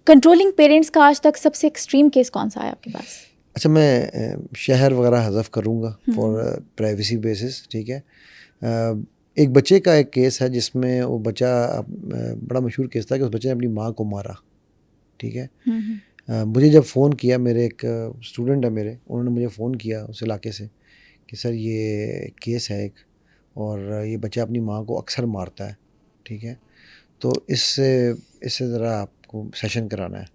Controlling parents का आज तक सबसे एक्सट्रीम केस कौन सा है आपके पास? अच्छा, मैं शहर वगैरह हज़फ करूँगा फॉर प्राइवेसी बेसिस, ठीक है। एक बच्चे का एक केस है जिसमें वो बच्चा बड़ा मशहूर केस था कि उस बच्चे ने अपनी माँ को मारा, ठीक है। मुझे जब फ़ोन किया, मेरे एक स्टूडेंट है मेरे, उन्होंने मुझे फ़ोन किया उस इलाके से कि सर ये केस है एक, और ये बच्चा अपनी माँ को अक्सर मारता है, ठीक है, तो इससे ज़रा आपको सेशन कराना है।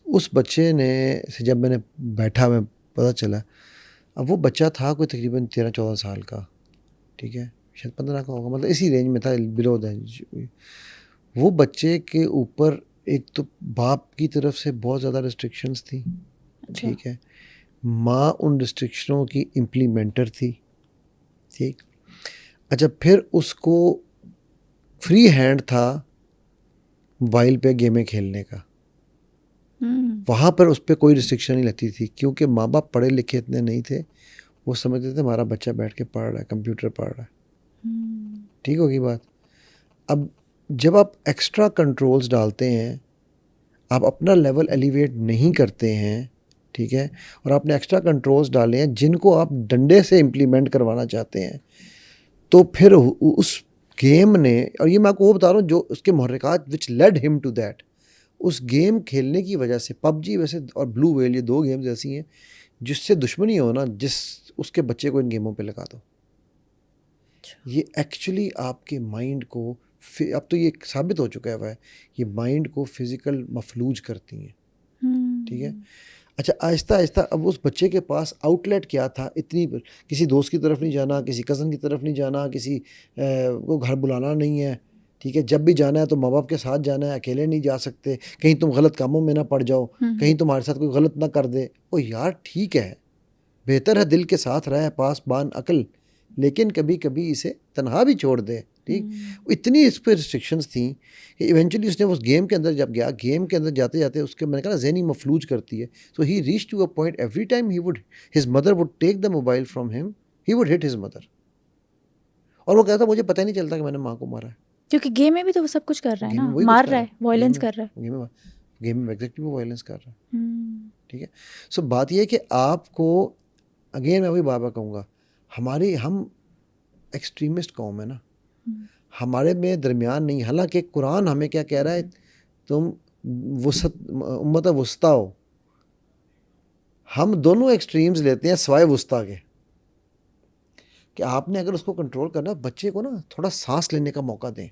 उस बच्चे ने से जब मैंने बैठा, मैं पता चला, अब वो बच्चा था कोई तकरीबन 13-14 साल का, ठीक है, शायद 15 का होगा, मतलब इसी रेंज में था, बिलो द। वो बच्चे के ऊपर एक तो बाप की तरफ से बहुत ज़्यादा रिस्ट्रिक्शंस थी, ठीक है, माँ उन रिस्ट्रिक्शनों की इम्प्लीमेंटर थी, ठीक। अच्छा, फिर उसको फ्री हैंड था मोबाइल पे गेमें खेलने का। वहाँ पर उस पर कोई रिस्ट्रिक्शन नहीं लगती थी, क्योंकि माँ बाप पढ़े लिखे इतने नहीं थे, वो समझते थे हमारा बच्चा बैठ के पढ़ रहा है, कंप्यूटर पढ़ रहा है, ठीक होगी बात। अब जब आप एक्स्ट्रा कंट्रोल्स डालते हैं, आप अपना लेवल एलिवेट नहीं करते हैं, ठीक है, और आपने एक्स्ट्रा कंट्रोल्स डाले हैं जिनको आप डंडे से इम्प्लीमेंट करवाना चाहते हैं, तो फिर उस गेम ने, और ये मैं आपको वो बता रहा हूँ जो उसके मुहर्रिकात which led him to that, उस गेम खेलने की वजह से, पबजी वैसे और ब्लू वेल, ये 2 गेम्स ऐसी हैं जिससे दुश्मनी हो ना, जिस उसके बच्चे को इन गेमों पे लगा दो, ये एक्चुअली आपके माइंड को, अब तो ये साबित हो चुका है, ये माइंड को फिज़िकल मफलूज करती हैं, ठीक है। अच्छा, आहिस्ता आहिस्ता अब उस बच्चे के पास आउटलेट क्या था, इतनी किसी दोस्त की तरफ नहीं जाना, किसी कज़न की तरफ नहीं जाना, किसी को घर बुलाना नहीं है, ठीक है, जब भी जाना है तो माँ बाप के साथ जाना है, अकेले नहीं जा सकते, कहीं तुम गलत कामों में ना पड़ जाओ, कहीं तुम्हारे साथ कोई गलत ना कर दे। ओ यार, ठीक है, बेहतर है दिल के साथ रहे पास बान अकल, लेकिन कभी कभी इसे तन्हा भी छोड़ दे, ठीक। इतनी इस पर रिस्ट्रिक्शंस थी कि इवेंचुअली उसने उस गेम के अंदर जब गया, गेम के अंदर जाते जाते उसके, मैंने कहा ज़हनी मफलूज करती है, so he reach to a point every time his mother would take the mobile from him, he would hit his mother, और वो कहता मुझे पता ही नहीं चलता कि मैंने माँ को मारा है, क्योंकि गेम में भी तो वो सब कुछ कर रहा है ना, मार रहा है, वायलेंस कर रहा है, गेम में एग्जैक्टली वो वायलेंस कर रहा है, ठीक है। सो बात ये है कि आपको, अगेन मैं वही बाबा कहूँगा, हम एक्सट्रीमिस्ट कौम है ना, हमारे में दरमियान नहीं। हालांकि कुरान हमें क्या कह रहा है, तुम उम्मत वस्ता हो, हम दोनों एक्सट्रीम्स लेते हैं सवाए वस्ता के, कि आपने अगर उसको कंट्रोल करना, बच्चे को ना थोड़ा सांस लेने का मौका दें,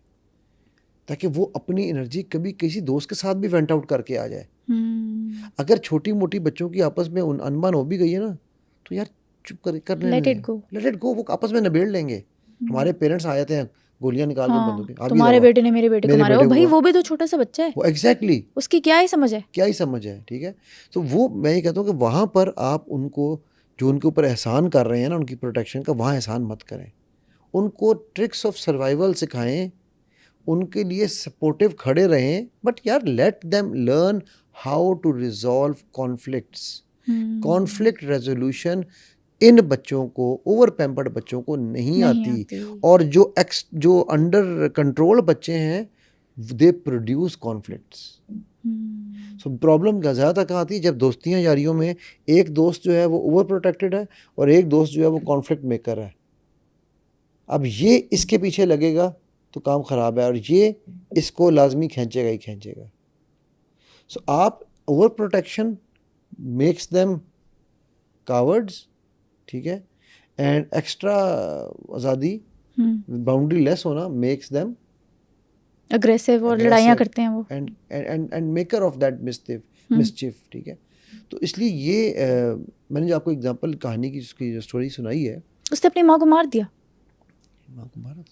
ताकि वो अपनी एनर्जी कभी किसी दोस्त के साथ भी वेंट आउट करके आ जाए। अगर छोटी मोटी बच्चों की आपस में अनबन हो भी गई है ना, तो यार चुप करने लेट इट गो, वो आपस में निबेड़ लेंगे। हमारे पेरेंट्स आ जाते हैं गोलियां निकाल के, बंदूकें, तुम्हारे बेटे ने मेरे बेटे को मारा, भाई वो भी तो छोटा सा बच्चा है, वो एग्जैक्टली उसकी क्या ही समझ है, ठीक है। तो वो मैं ये कहता हूँ कि वहाँ पर आप उनको, जो उनके ऊपर एहसान कर रहे हैं ना उनकी प्रोटेक्शन का, वहाँ एहसान मत करें, उनको ट्रिक्स ऑफ सर्वाइवल सिखाएं, उनके लिए सपोर्टिव खड़े रहें, बट यार let them learn how to resolve conflicts. Conflict resolution इन बच्चों को, ओवर पैम्पर्ड बच्चों को नहीं आती, और जो अंडर कंट्रोल बच्चे हैं, they produce conflicts. So problem ज़्यादा कहाँ आती है, जब दोस्तियाँ यारियों में एक दोस्त जो है वो ओवर प्रोटेक्टेड है और एक दोस्त जो है वो कॉन्फ्लिक्ट मेकर है। अब ये इसके पीछे लगेगा तो काम ख़राब है, और ये इसको लाजमी खींचेगा ही खींचेगा। सो आप, over protection makes them cowards, ठीक है, एंड एक्स्ट्रा आज़ादी, बाउंड्री लेस होना मेक्स देम अग्रेसिव, और लड़ाइयाँ करते हैं वो, एंड मेकर ऑफ दैट मिसचिफ, ठीक है। तो इसलिए ये मैंने जो आपको एग्जांपल कहानी की उसकी जो स्टोरी सुनाई है, उसने अपनी माँ को मार दिया, माँ को मारा,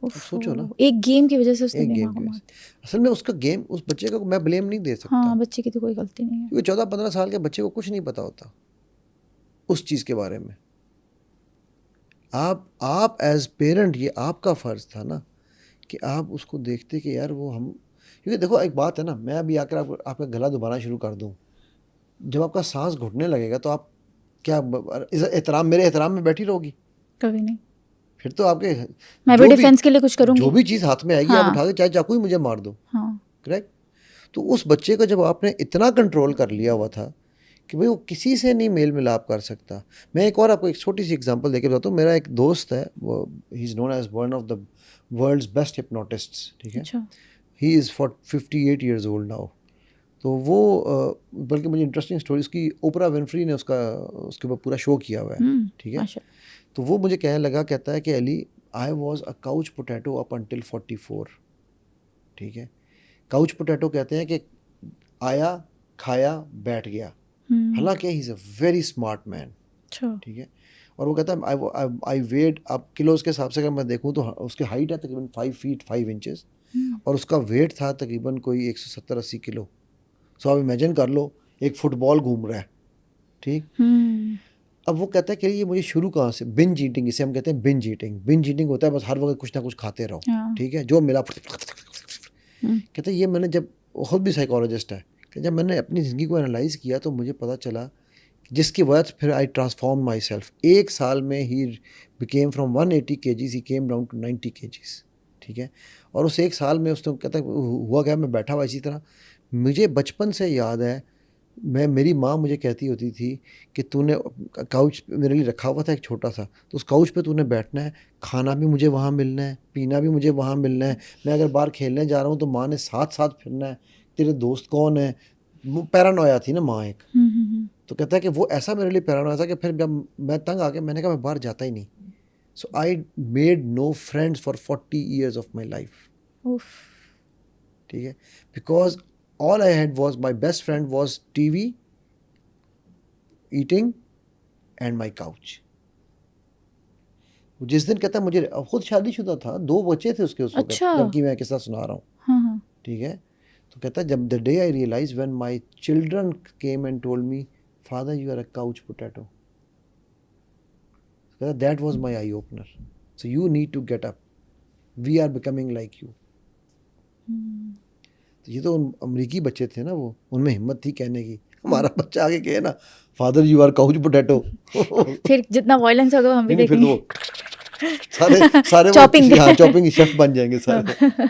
सोचो ना, एक गेम की वजह से उसने अपनी माँ को मार दिया। असल में उसका गेम, उस बच्चे को मैं ब्लेम नहीं दे सकता, हाँ, बच्चे की तो कोई गलती नहीं है, क्योंकि 14-15 साल के बच्चे को कुछ नहीं पता होता उस चीज़ के बारे में। आप एज पेरेंट, ये आपका फ़र्ज़ था ना कि आप उसको देखते कि यार वो हम, क्योंकि देखो एक बात है ना, मैं अभी आकर आपका गला दबाना शुरू कर दूं, जब आपका सांस घुटने लगेगा तो आप क्या एहतराम, मेरे एहतराम में बैठी रहोगी? कभी नहीं। फिर तो आपके, मैं भी डिफेंस के लिए कुछ करूंगी, जो भी चीज़ हाथ में आएगी आप उठा के, चाहे चाकू ही मुझे मार दो, करेक्ट। तो उस बच्चे को जब आपने इतना कंट्रोल कर लिया हुआ था कि भाई वो किसी से नहीं मेल मिलाप कर सकता। मैं एक और आपको एक छोटी सी एग्जांपल देके बताता हूँ। मेरा एक दोस्त है, वो he is known as one of the world's best hypnotists, ठीक है। अच्छा। He is for 58 years old now. तो वो बल्कि मुझे इंटरेस्टिंग स्टोरी उसकी, ओपरा विनफ्री ने उसके ऊपर पूरा शो किया हुआ है, ठीक है। अच्छा। तो वो मुझे कहने लगा, कहता है कि Ali, I was a couch potato up until 44, ठीक है। काउच पोटैटो कहते हैं कि आया, खाया, बैठ गया, हालांकि he is a very smart man, ठीक है। और वो कहता है आई वेट, अब किलोज के हिसाब से अगर मैं देखूँ तो उसकी हाइट है तकरीबन 5 फीट 5 इंचेस और उसका वेट था तकरीबन कोई 170-80 किलो। सो आप इमेजिन कर लो, एक फुटबॉल घूम रहा है, ठीक। अब वो कहता है कि ये मुझे शुरू कहाँ से, बिंज ईटिंग, इसे हम कहते हैं बिंज ईटिंग। बिंज ईटिंग होता है बस हर वक्त कुछ ना कुछ खाते रहो, ठीक है, जो मिला। कहते हैं ये मैंने, जब खुद भी साइकोलॉजिस्ट है, कि जब मैंने अपनी ज़िंदगी को एनालाइज किया तो मुझे पता चला जिसकी वजह से फिर आई ट्रांसफॉर्म माई सेल्फ। एक साल में ही became from 180 kgs, he came down to 90 kgs, ठीक है। और उस एक साल में उसने, कहता है हुआ क्या, मैं बैठा हुआ इसी तरह, मुझे बचपन से याद है, मेरी माँ मुझे कहती होती थी कि तूने काउच मेरे लिए रखा हुआ था एक छोटा सा, तो उस काउच पे तूने बैठना है, खाना भी मुझे वहाँ मिलना है, पीना भी मुझे वहाँ मिलना है, मैं अगर बाहर खेलने जा रहा हूँ तो माँ ने साथ साथ फिरना है, तेरे दोस्त कौन है। वो पैरानोया थी ना माँ एक। तो कहता है कि वो ऐसा मेरे लिए पैरानोया था कि फिर जब मैं तंग आ गया, मैंने कहा मैं बाहर जाता ही नहीं। So I made no friends for 40 years of my life, ठीक है। Because all I had was, my best friend was TV, eating and my couch. जिस दिन, कहता है मुझे, खुद शादीशुदा था, 2 बच्चे थे उसके उस वक्त, अच्छा। जबकि मैं किस्सा सुना रहा हूँ, ठीक है। तो कहता है जब the day I realize when my children came and told me, father you are a couch potato, कहता that was my eye opener, so you need to get up, we are becoming like you. तो ये तो उन अमरीकी बच्चे थे ना, वो, उनमें हिम्मत थी कहने की। हमारा बच्चा आगे कहे ना, father you are couch potato, फिर जितना वायलेंस होगा हम भी फिर देखेंगे। तो सारे चॉपिंग चॉपिंग शेफ बन जाएंगे सारे।